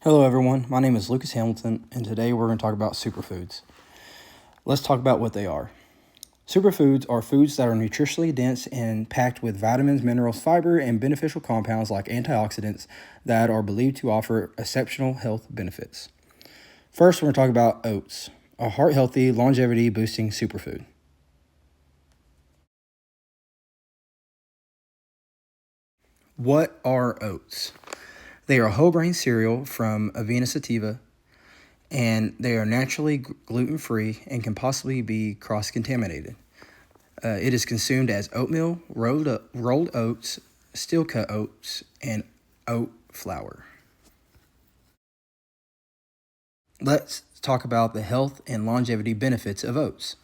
Hello everyone, my name is Lucas Hamilton, and today we're going to talk about superfoods. Let's talk about what they are. Superfoods are foods that are nutritionally dense and packed with vitamins, minerals, fiber, and beneficial compounds like antioxidants that are believed to offer exceptional health benefits. First, we're going to talk about oats, a heart-healthy, longevity-boosting superfood. What are oats? They are a whole grain cereal from Avena sativa, and they are naturally gluten-free and can possibly be cross-contaminated. It is consumed as oatmeal, rolled oats, steel-cut oats, and oat flour. Let's talk about the health and longevity benefits of oats.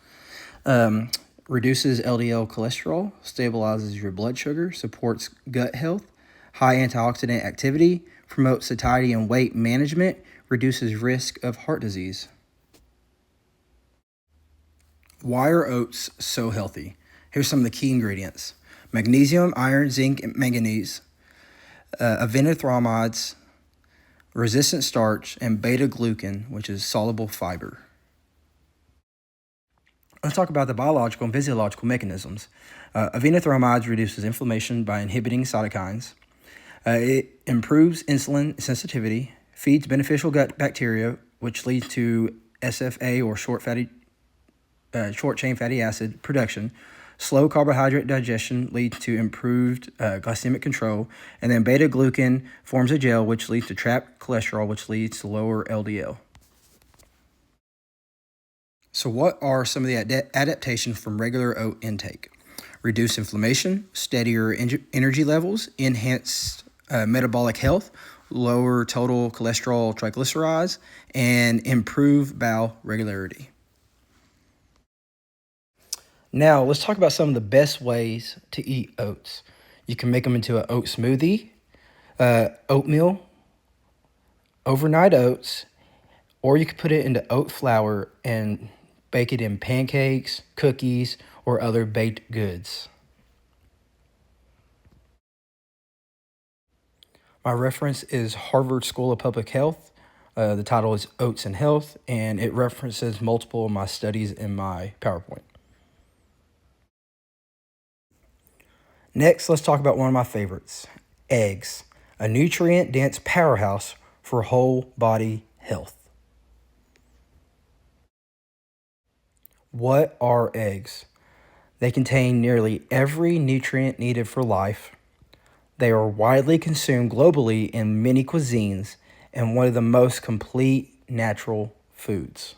Reduces LDL cholesterol, stabilizes your blood sugar, supports gut health, high antioxidant activity, promotes satiety and weight management, reduces risk of heart disease. Why are oats so healthy? Here's some of the key ingredients: magnesium, iron, zinc, and manganese, avenothromydes, resistant starch, and beta-glucan, which is soluble fiber. Let's talk about the biological and physiological mechanisms. Avenothromydes reduces inflammation by inhibiting cytokines. It improves insulin sensitivity, feeds beneficial gut bacteria, which leads to SFA or short-chain fatty acid production. Slow carbohydrate digestion leads to improved glycemic control. And then beta-glucan forms a gel, which leads to trapped cholesterol, which leads to lower LDL. So what are some of the adaptations from regular oat intake? Reduce inflammation, steadier energy levels, enhanced metabolic health, lower total cholesterol triglycerides, and improve bowel regularity. Now, let's talk about some of the best ways to eat oats. You can make them into an oat smoothie, oatmeal, overnight oats, or you could put it into oat flour and bake it in pancakes, cookies, or other baked goods. My reference is Harvard School of Public Health. The title is Oats and Health, and it references multiple of my studies in my PowerPoint. Next, let's talk about one of my favorites, eggs, a nutrient-dense powerhouse for whole body health. What are eggs? They contain nearly every nutrient needed for life. They are widely consumed globally in many cuisines and one of the most complete natural foods.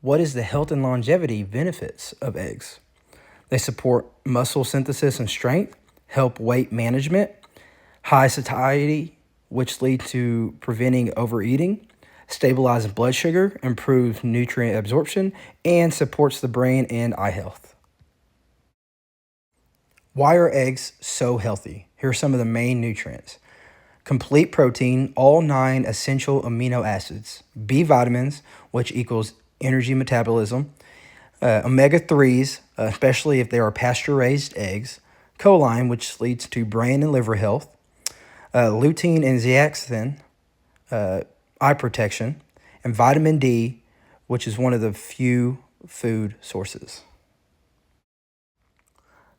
What is the health and longevity benefits of eggs? They support muscle synthesis and strength, help weight management, high satiety, which leads to preventing overeating, stabilizes blood sugar, improves nutrient absorption, and supports the brain and eye health. Why are eggs so healthy? Here are some of the main nutrients: complete protein, all 9 essential amino acids, B vitamins, which equals energy metabolism, omega-3s, especially if they are pasture-raised eggs, choline, which leads to brain and liver health, lutein and zeaxanthin, eye protection, and vitamin D, which is one of the few food sources.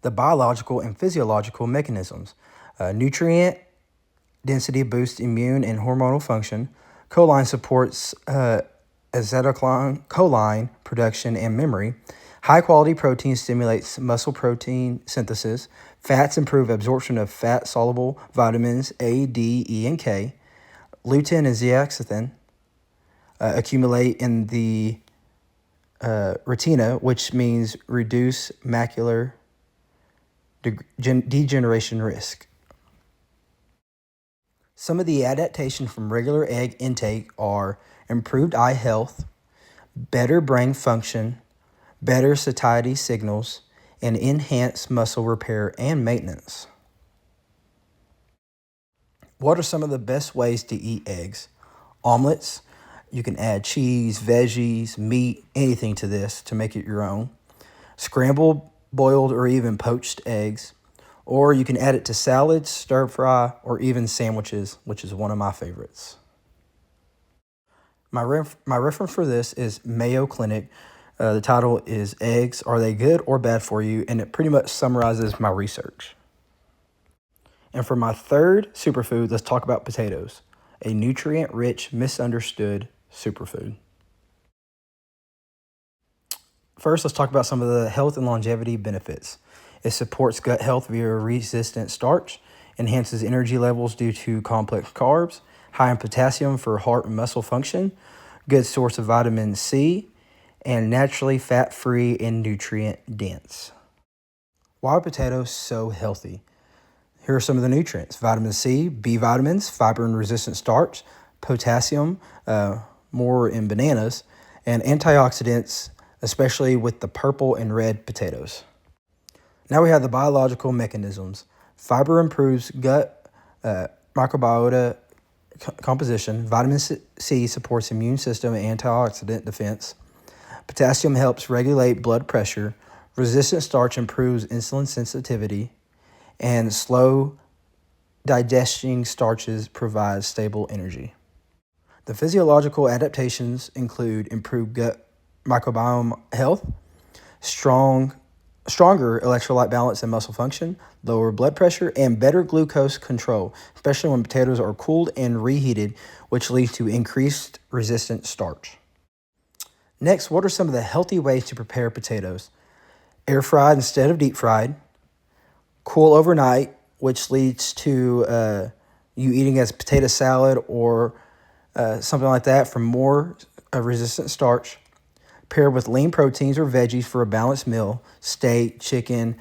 The biological and physiological mechanisms: nutrient density boosts immune and hormonal function. Choline supports acetylcholine production and memory. High-quality protein stimulates muscle protein synthesis. Fats improve absorption of fat-soluble vitamins A, D, E, and K. Lutein and zeaxanthin accumulate in the retina, which means reduce macular degeneration risk. Some of the adaptations from regular egg intake are improved eye health, better brain function, better satiety signals, and enhanced muscle repair and maintenance. What are some of the best ways to eat eggs? Omelets. You can add cheese, veggies, meat, anything to this to make it your own. Scrambled, boiled, or even poached eggs. Or you can add it to salads, stir fry, or even sandwiches, which is one of my favorites. My reference for this is Mayo Clinic. The title is Eggs, Are They Good or Bad for You? And it pretty much summarizes my research. And for my third superfood, let's talk about potatoes, a nutrient-rich, misunderstood superfood. First, let's talk about some of the health and longevity benefits. It supports gut health via resistant starch, enhances energy levels due to complex carbs, high in potassium for heart and muscle function, good source of vitamin C, and naturally fat-free and nutrient-dense. Why are potatoes so healthy? Here are some of the nutrients: vitamin C, B vitamins, fiber and resistant starch, potassium, more in bananas, and antioxidants, especially with the purple and red potatoes. Now we have the biological mechanisms. Fiber improves gut microbiota composition. Vitamin C supports immune system and antioxidant defense. Potassium helps regulate blood pressure. Resistant starch improves insulin sensitivity. And slow digesting starches provide stable energy. The physiological adaptations include improved gut microbiome health, stronger electrolyte balance and muscle function, lower blood pressure, and better glucose control, especially when potatoes are cooled and reheated, which leads to increased resistant starch. Next, what are some of the healthy ways to prepare potatoes? Air fried instead of deep fried. Cool overnight, which leads to you eating as potato salad or something like that for more resistant starch. Paired with lean proteins or veggies for a balanced meal, steak, chicken,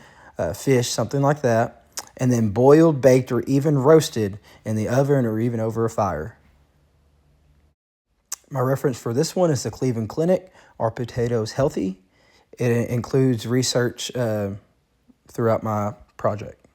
fish, something like that. And then boiled, baked, or even roasted in the oven or even over a fire. My reference for this one is the Cleveland Clinic. Are potatoes healthy? It includes research throughout my project.